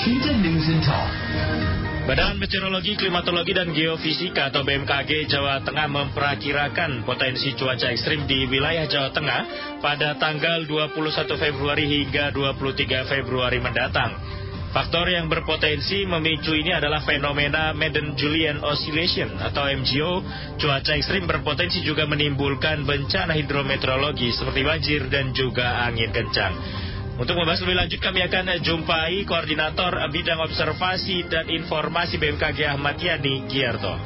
Cinta News and Talk. Badan Meteorologi, Klimatologi, dan Geofisika atau BMKG Jawa Tengah memperkirakan potensi cuaca ekstrim di wilayah Jawa Tengah pada tanggal 21 Februari hingga 23 Februari mendatang. Faktor yang berpotensi memicu ini adalah fenomena Madden-Julian Oscillation atau MJO. Cuaca ekstrim berpotensi juga menimbulkan bencana hidrometeorologi seperti banjir dan juga angin kencang. Untuk membahas lebih lanjut, kami akan jumpai Koordinator Bidang Observasi dan Informasi BMKG Ahmad Yani Giarto.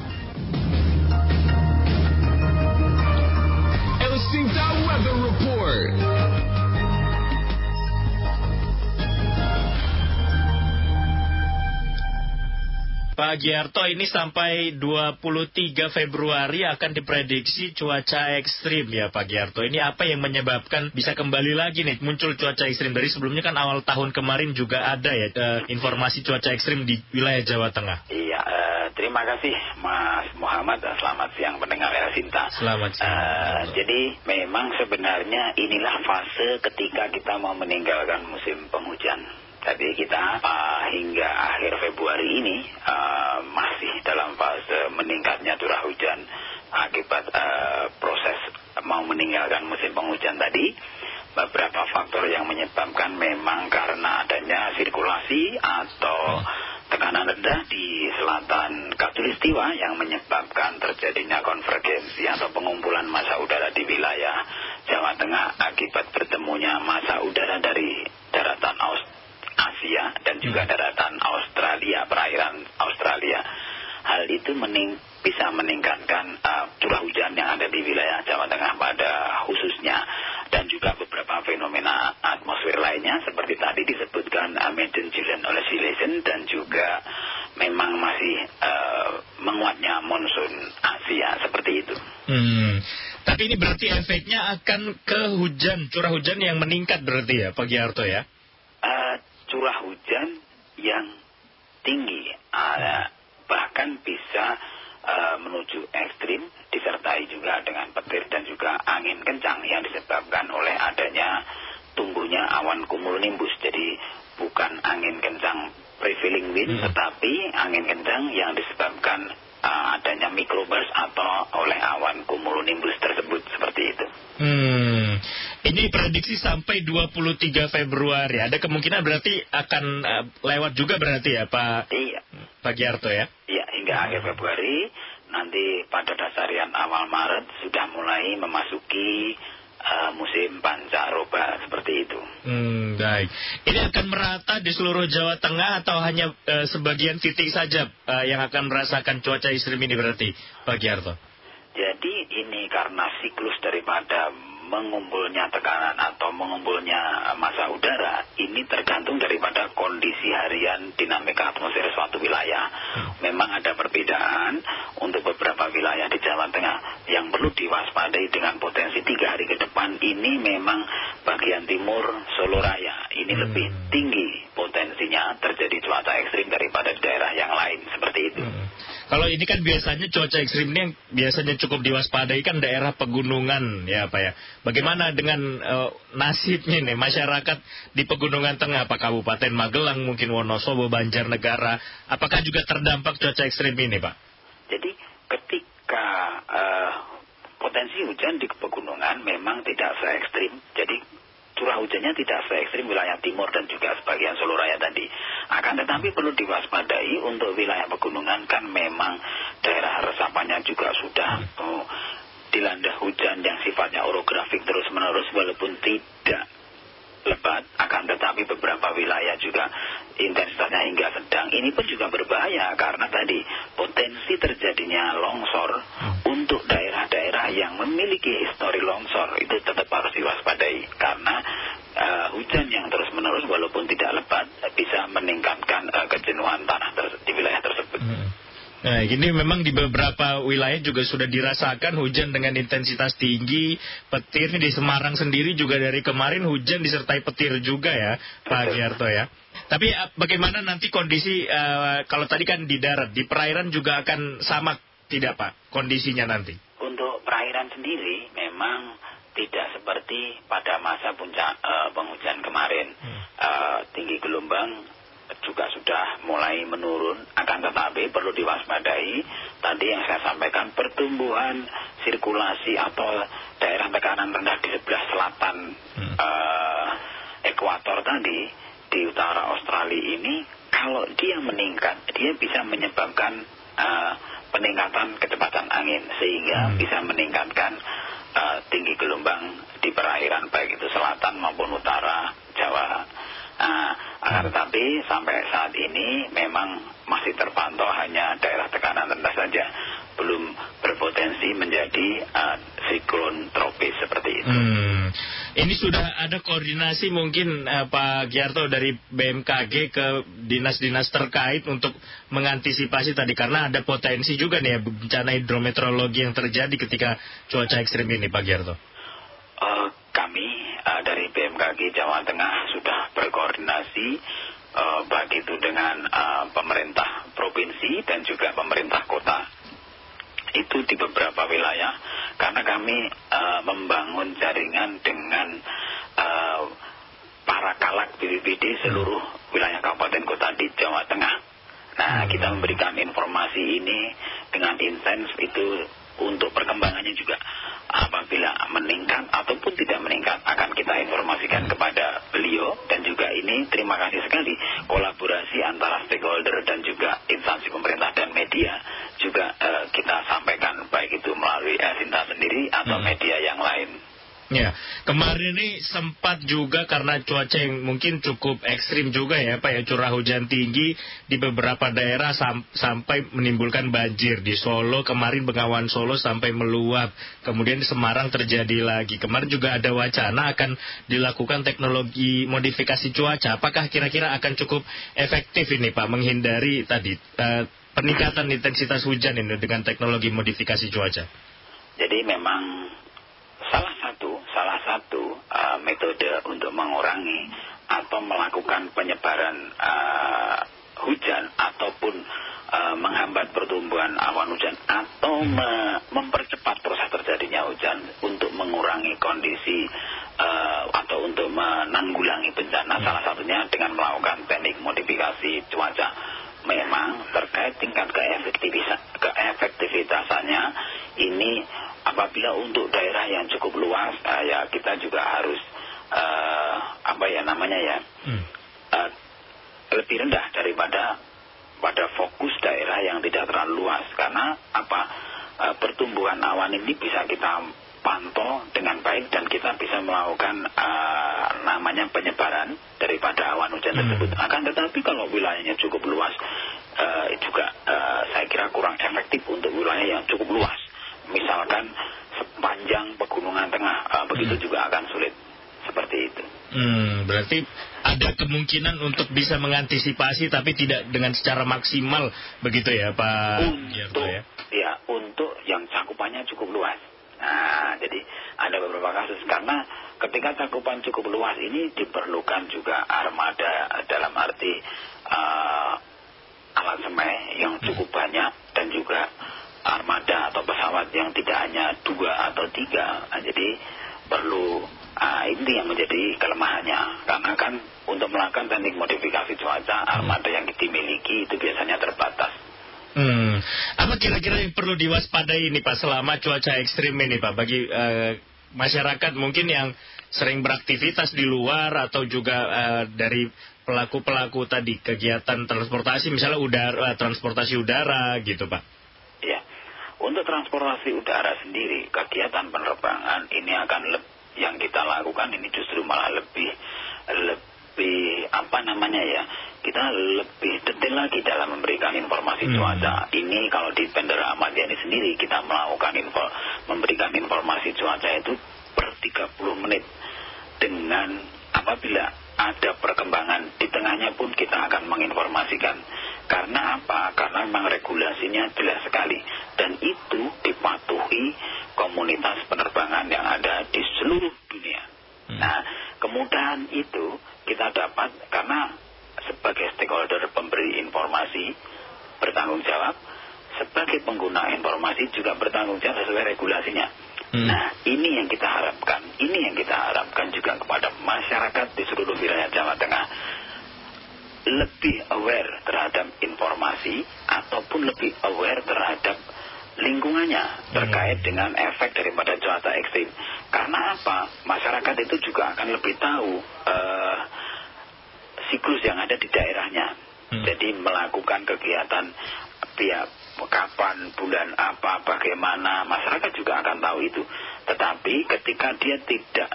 Elsinta Weather Report. Pak Giarto, ini sampai 23 Februari akan diprediksi cuaca ekstrim ya Pak Giarto. Ini apa yang menyebabkan bisa kembali lagi nih muncul cuaca ekstrim? Dari sebelumnya kan awal tahun kemarin juga ada ya informasi cuaca ekstrim di wilayah Jawa Tengah. Iya, terima kasih Mas Muhammad. Selamat siang pendengar Elsinta. Selamat siang. Jadi memang sebenarnya inilah fase ketika kita mau meninggalkan musim penghujan. Jadi kita hingga akhir Februari ini masih dalam fase meningkatnya curah hujan akibat proses mau meninggalkan musim penghujan tadi. Beberapa faktor yang menyebabkan memang karena adanya sirkulasi atau tekanan rendah di selatan Khatulistiwa yang menyebabkan terjadinya konvergensi atau pengumpulan massa udara di wilayah Jawa Tengah akibat bertemunya massa udara dari daratan Asia dan juga daratan Australia, perairan Australia. Hal itu bisa meningkatkan curah hujan yang ada di wilayah Jawa Tengah pada khususnya, dan juga beberapa fenomena atmosfer lainnya seperti tadi disebutkan Madden-Julian Oscillation, dan juga memang masih menguatnya monsun Asia seperti itu. Tapi ini berarti efeknya akan ke hujan, curah hujan yang meningkat berarti ya Pak Giarto ya? Curah hujan yang tinggi, bahkan bisa menuju ekstrim, disertai juga dengan petir dan juga angin kencang yang disebabkan oleh adanya tumbuhnya awan cumulonimbus. Jadi bukan angin kencang prevailing wind, tetapi angin kencang yang disebabkan adanya microburst atau oleh awan cumulonimbus tersebut, seperti itu. Ini prediksi sampai 23 Februari. Ada kemungkinan berarti akan lewat juga berarti ya Pak? Iya. Pak Giarto ya? Iya, hingga akhir Februari. Nanti pada dasarian awal Maret sudah mulai memasuki musim pancaroba seperti itu. Baik. Ini akan merata di seluruh Jawa Tengah atau hanya sebagian titik saja yang akan merasakan cuaca ekstrim ini berarti Pak Giarto? Jadi ini karena siklus daripada mengumpulnya tekanan atau mengumpulnya massa udara, ini tergantung daripada kondisi harian dinamika atmosfer suatu wilayah. Memang ada perbedaan untuk beberapa wilayah di Jawa Tengah yang perlu diwaspadai dengan potensi 3 hari ke depan. Ini memang bagian timur Solo Raya, ini lebih tinggi potensinya terjadi cuaca ekstrim daripada daerah yang lain, seperti itu. Kalau ini kan biasanya cuaca ekstrim ini yang biasanya cukup diwaspadai kan daerah pegunungan ya Pak ya. Bagaimana dengan nasibnya nih masyarakat di Pegunungan Tengah, Pak, Kabupaten Magelang, mungkin Wonosobo, Banjarnegara, apakah juga terdampak cuaca ekstrim ini Pak? Jadi ketika potensi hujan di pegunungan memang tidak se-ekstrim, jadi curah hujannya tidak se-ekstrim wilayah timur dan juga sebagian Solo Raya tadi. Akan tetapi perlu diwaspadai untuk wilayah pegunungan kan memang daerah resapannya juga sudah dilanda hujan yang sifatnya orografik terus-menerus walaupun tidak lebat. Akan tetapi beberapa wilayah juga intensitasnya hingga sedang. Ini pun juga berbahaya karena tadi potensi terjadinya longsor untuk daerah-daerah yang memiliki histori longsor itu tetap harus diwaspadai karena hujan yang terus-menerus walaupun tidak lebat bisa meningkatkan kejenuhan tanah di wilayah tersebut. Nah, ini memang di beberapa wilayah juga sudah dirasakan hujan dengan intensitas tinggi, petir. Di Semarang sendiri juga dari kemarin hujan disertai petir juga ya, Pak Giarto ya. Tapi bagaimana nanti kondisi, kalau tadi kan di darat, di perairan juga akan sama tidak Pak kondisinya nanti? Untuk perairan sendiri memang tidak seperti pada masa puncak penghujan kemarin. Tinggi gelombang juga sudah mulai menurun, akan tetapi perlu diwaspadai tadi yang saya sampaikan, pertumbuhan sirkulasi atau daerah tekanan rendah di sebelah selatan ekuator tadi di utara Australia ini, kalau dia meningkat, dia bisa menyebabkan peningkatan kecepatan angin sehingga bisa meningkatkan tinggi gelombang di perairan baik itu selatan maupun utara Jawa. Tetapi sampai saat ini memang masih terpantau hanya daerah tekanan rendah saja, belum berpotensi menjadi siklon tropis seperti itu. Ini sudah ada koordinasi mungkin Pak Giarto dari BMKG ke dinas-dinas terkait untuk mengantisipasi tadi, karena ada potensi juga nih ya bencana hidrometeorologi yang terjadi ketika cuaca ekstrim ini, Pak Giarto. Kami dari BMKG Jawa Tengah sudah berkoordinasi baik itu dengan pemerintah provinsi dan juga pemerintah kota. Itu di beberapa wilayah, karena kami membangun jaringan dengan para caleg BPBD seluruh wilayah kabupaten kota di Jawa Tengah. Nah, kita memberikan informasi ini dengan intens itu untuk perkembangannya juga. Apabila meningkat ataupun tidak meningkat akan kita informasikan kepada beliau, dan juga ini terima kasih sekali kolaborasi antara stakeholder dan juga instansi pemerintah dan media juga kita sampaikan baik itu melalui Sinta sendiri atau media yang lain. Ya, kemarin ini sempat juga karena cuaca yang mungkin cukup ekstrim juga ya Pak ya, curah hujan tinggi di beberapa daerah sampai menimbulkan banjir. Di Solo kemarin Bengawan Solo sampai meluap, kemudian di Semarang terjadi lagi. Kemarin juga ada wacana akan dilakukan teknologi modifikasi cuaca. Apakah kira-kira akan cukup efektif ini Pak menghindari tadi peningkatan intensitas hujan ini dengan teknologi modifikasi cuaca? Jadi memang salah satu metode untuk mengurangi atau melakukan penyebaran hujan ataupun menghambat pertumbuhan awan hujan atau mempercepat proses terjadinya hujan untuk mengurangi kondisi atau untuk menanggulangi bencana, salah satunya dengan melakukan teknik modifikasi cuaca. Memang terkait tingkat keefektivitasannya ini apabila untuk daerah yang cukup luas, ya kita juga harus lebih rendah daripada pada fokus daerah yang tidak terlalu luas, karena pertumbuhan awan ini bisa kita pantau dengan baik dan kita bisa melakukan penyebaran daripada awan hujan tersebut. Akan tetapi kalau wilayahnya cukup luas juga saya kira kurang efektif untuk wilayah yang cukup luas. Misalkan sepanjang pegunungan tengah, begitu juga akan sulit seperti itu. Berarti ada kemungkinan untuk bisa mengantisipasi tapi tidak dengan secara maksimal begitu ya Pak Giarto ya? Ya, untuk yang cakupannya cukup luas. Nah, jadi ada beberapa kasus karena ketika cakupan cukup luas ini diperlukan juga armada dalam arti alat semai yang cukup banyak dan juga armada atau pesawat yang tidak hanya 2 atau 3. Nah, jadi perlu ini yang menjadi kelemahannya, karena kan untuk melakukan teknik modifikasi cuaca armada yang dimiliki itu biasanya terbatas. Apa kira-kira yang perlu diwaspadai ini Pak selama cuaca ekstrim ini Pak bagi masyarakat mungkin yang sering beraktivitas di luar atau juga dari pelaku-pelaku tadi kegiatan transportasi misalnya transportasi udara gitu Pak? Ya, untuk transportasi udara sendiri kegiatan penerbangan ini yang kita lakukan ini justru malah lebih kita lebih detail lagi dalam memberikan informasi cuaca. Ini kalau di Bandara Ahmad Yani sendiri kita memberikan informasi cuaca itu per 30 menit dengan apabila ada perkembangan di tengahnya pun kita akan menginformasikan. Karena apa? Karena memang regulasinya jelas sekali dan itu dipatuhi komunitas penerbangan yang ada di seluruh dunia. Nah, kemudahan itu kita dapat karena sebagai stakeholder pemberi informasi bertanggung jawab, sebagai pengguna informasi juga bertanggung jawab sesuai regulasinya. Nah, ini yang kita harapkan juga kepada masyarakat di seluruh wilayah Jawa Tengah. lebih aware terhadap informasi ataupun lebih aware terhadap lingkungannya terkait dengan efek daripada cuaca ekstrim. Karena apa? Masyarakat itu juga akan lebih tahu siklus yang ada di daerahnya. Jadi melakukan kegiatan pihak kapan, bulan apa, bagaimana, masyarakat juga akan tahu itu. Tetapi ketika dia tidak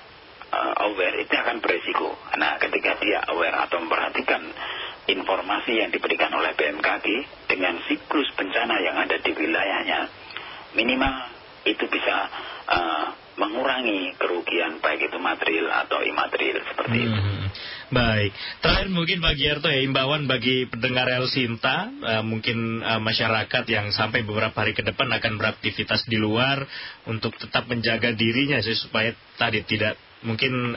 aware, itu akan beresiko. Nah, ketika dia aware atau memperhatikan informasi yang diberikan oleh BMKG dengan siklus bencana yang ada di wilayahnya, minimal itu bisa mengurangi kerugian baik itu material atau imaterial seperti itu. Baik, terakhir mungkin Pak Giarto ya, imbauan bagi pendengar El Sinta, mungkin masyarakat yang sampai beberapa hari ke depan akan beraktivitas di luar untuk tetap menjaga dirinya supaya tadi tidak mungkin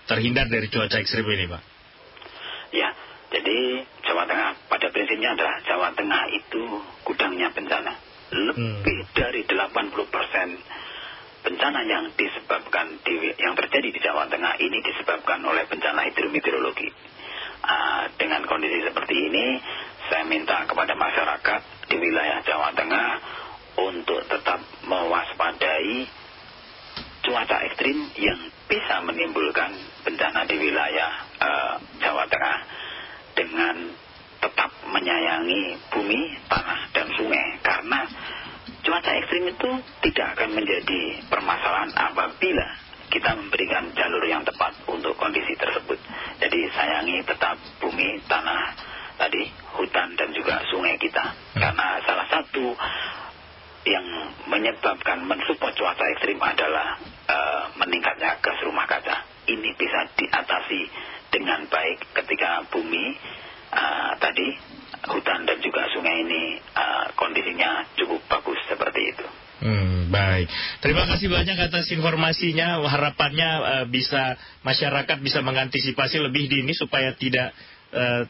terhindar dari cuaca ekstrim ini, Pak. Ya, jadi Jawa Tengah pada prinsipnya adalah Jawa Tengah itu gudangnya bencana. Lebih dari 80% bencana yang disebabkan yang terjadi di Jawa Tengah ini disebabkan oleh bencana hidrometeorologi. Dengan kondisi seperti ini, saya minta kepada masyarakat di wilayah Jawa Tengah untuk tetap mewaspadai cuaca ekstrim yang bisa menimbulkan bencana di wilayah Jawa Tengah dengan tetap menyayangi bumi, tanah, dan sungai. Karena cuaca ekstrim itu tidak akan menjadi permasalahan apabila kita memberikan jalur yang tepat untuk kondisi tersebut. Jadi sayangi tetap bumi, tanah, tadi hutan dan juga sungai kita. Karena salah satu yang menyebabkan mensupport cuaca ekstrim adalah meningkatnya gas rumah kaca. Ini bisa diatasi dengan baik ketika bumi, tadi hutan dan juga sungai ini kondisinya cukup bagus seperti itu. Baik, terima kasih banyak atas informasinya. Harapannya masyarakat bisa mengantisipasi lebih dini supaya tidak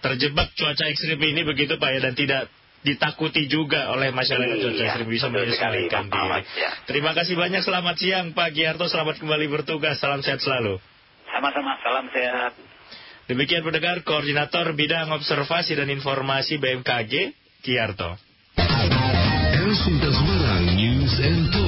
terjebak cuaca ekstrim ini, begitu Pak ya, dan tidak ditakuti juga oleh masyarakat cuaca ekstrim, bisa menyesuaikan diri. Ya. Terima kasih banyak, selamat siang Pak Giarto, selamat kembali bertugas, salam sehat selalu. Sama-sama, salam sehat. Demikian pendengar, Koordinator Bidang Observasi dan Informasi BMKG, Giarto. El Sinta Semarang News and Talk.